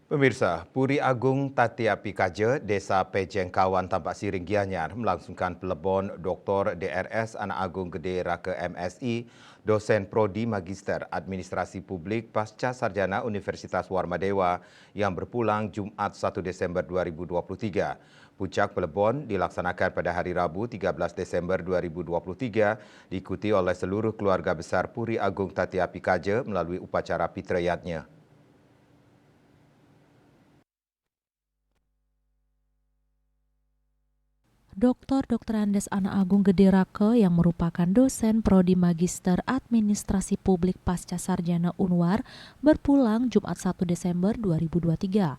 Pemirsa, Puri Agung Tatiapi Kaje, Desa Pejengkawan Tampak Siring Gianyar melangsungkan pelebon Dr. DRS Anak Agung Gede Raka MSI, dosen Prodi Magister Administrasi Publik Pasca Sarjana Universitas Warmadewa yang berpulang Jumat 1 Desember 2023. Puncak pelebon dilaksanakan pada hari Rabu 13 Desember 2023 diikuti oleh seluruh keluarga besar Puri Agung Tatiapi Kaje melalui upacara fitriyatnya. Dr. Andes Anak Agung Gede Raka yang merupakan dosen Prodi Magister Administrasi Publik Pasca Sarjana Unwar berpulang Jumat 1 Desember 2023.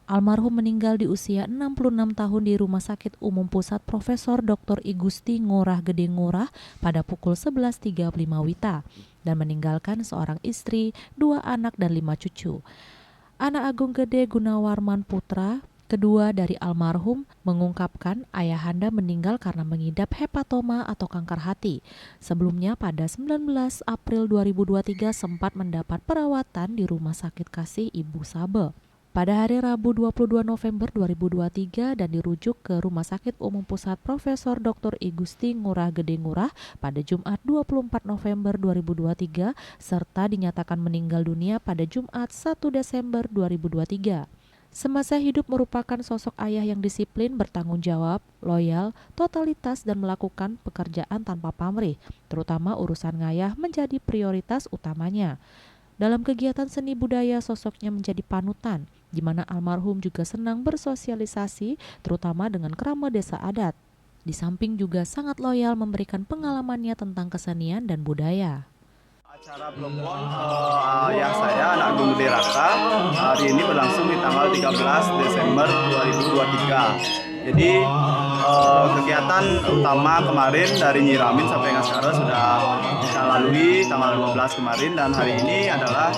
Almarhum meninggal di usia 66 tahun di Rumah Sakit Umum Pusat Profesor Dr. I Gusti Ngurah Gede Ngurah pada pukul 11.35 WITA dan meninggalkan seorang istri, 2 anak dan 5 cucu. Anak Agung Gede Gunawarman Putra, kedua dari almarhum, mengungkapkan ayahanda meninggal karena mengidap hepatoma atau kanker hati. Sebelumnya pada 19 April 2023 sempat mendapat perawatan di Rumah Sakit Kasih Ibu Sabe. Pada hari Rabu 22 November 2023 dan dirujuk ke Rumah Sakit Umum Pusat Profesor Dr. I Gusti Ngurah Gede Ngurah pada Jumat 24 November 2023 serta dinyatakan meninggal dunia pada Jumat 1 Desember 2023. Semasa hidup merupakan sosok ayah yang disiplin, bertanggung jawab, loyal, totalitas dan melakukan pekerjaan tanpa pamrih, terutama urusan ngayah menjadi prioritas utamanya. Dalam kegiatan seni budaya sosoknya menjadi panutan, di mana almarhum juga senang bersosialisasi, terutama dengan kerama desa adat. Di samping juga sangat loyal memberikan pengalamannya tentang kesenian dan budaya. Acara pelebon ayah saya, Anak Agung Gede Raka, hari ini berlangsung di tanggal 13 Desember 2023. Jadi kegiatan utama kemarin dari Nyiramin sampai Ngaskara sudah kita lalui tanggal 12 kemarin, dan hari ini adalah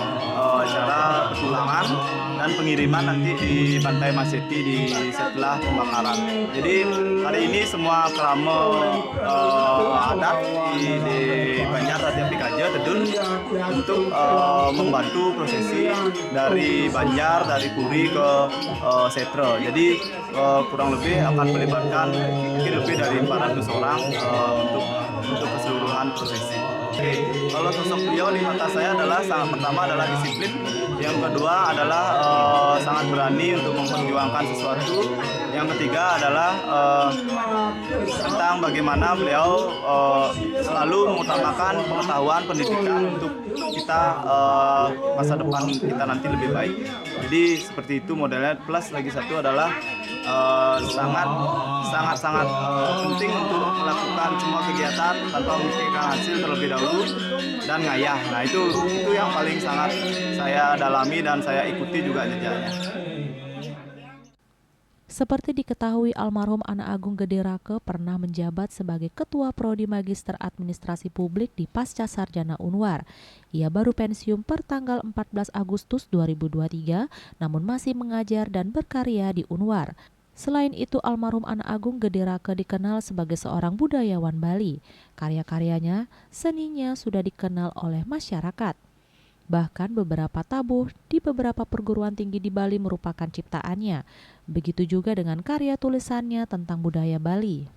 acara pertulangan dan pengiriman nanti di Pantai Maseti di setelah pembakaran. Jadi hari ini semua kerama adat di Banjar Tatiapi Kaje Tedun untuk membantu prosesi dari Banjar, dari Puri ke Setre. Jadi kurang lebih akan melibatkan mungkin lebih dari 400 orang untuk keseluruhan prosesi. Kalau sosok beliau di mata saya adalah pertama adalah disiplin, yang kedua adalah sangat berani untuk memperjuangkan sesuatu, yang ketiga adalah tentang bagaimana beliau selalu mengutamakan pengetahuan pendidikan untuk kita masa depan kita nanti lebih baik. Jadi seperti itu modelnya. Plus lagi satu adalah sangat penting untuk melakukan semua kegiatan tanpa memikirkan hasil terlebih dahulu dan ngayah. Nah itu yang paling sangat saya dalami dan saya ikuti juga jejaknya. Seperti diketahui, almarhum Anak Agung Gede Raka pernah menjabat sebagai Ketua Prodi Magister Administrasi Publik di Pasca Sarjana Unwar. Ia baru pensiun per tanggal 14 Agustus 2023, namun masih mengajar dan berkarya di Unwar. Selain itu, almarhum Anak Agung Gede Raka dikenal sebagai seorang budayawan Bali. Karya-karyanya, seninya sudah dikenal oleh masyarakat. Bahkan beberapa tabuh di beberapa perguruan tinggi di Bali merupakan ciptaannya. Begitu juga dengan karya tulisannya tentang budaya Bali.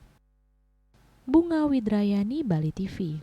Bunga Widrayani, Bali TV.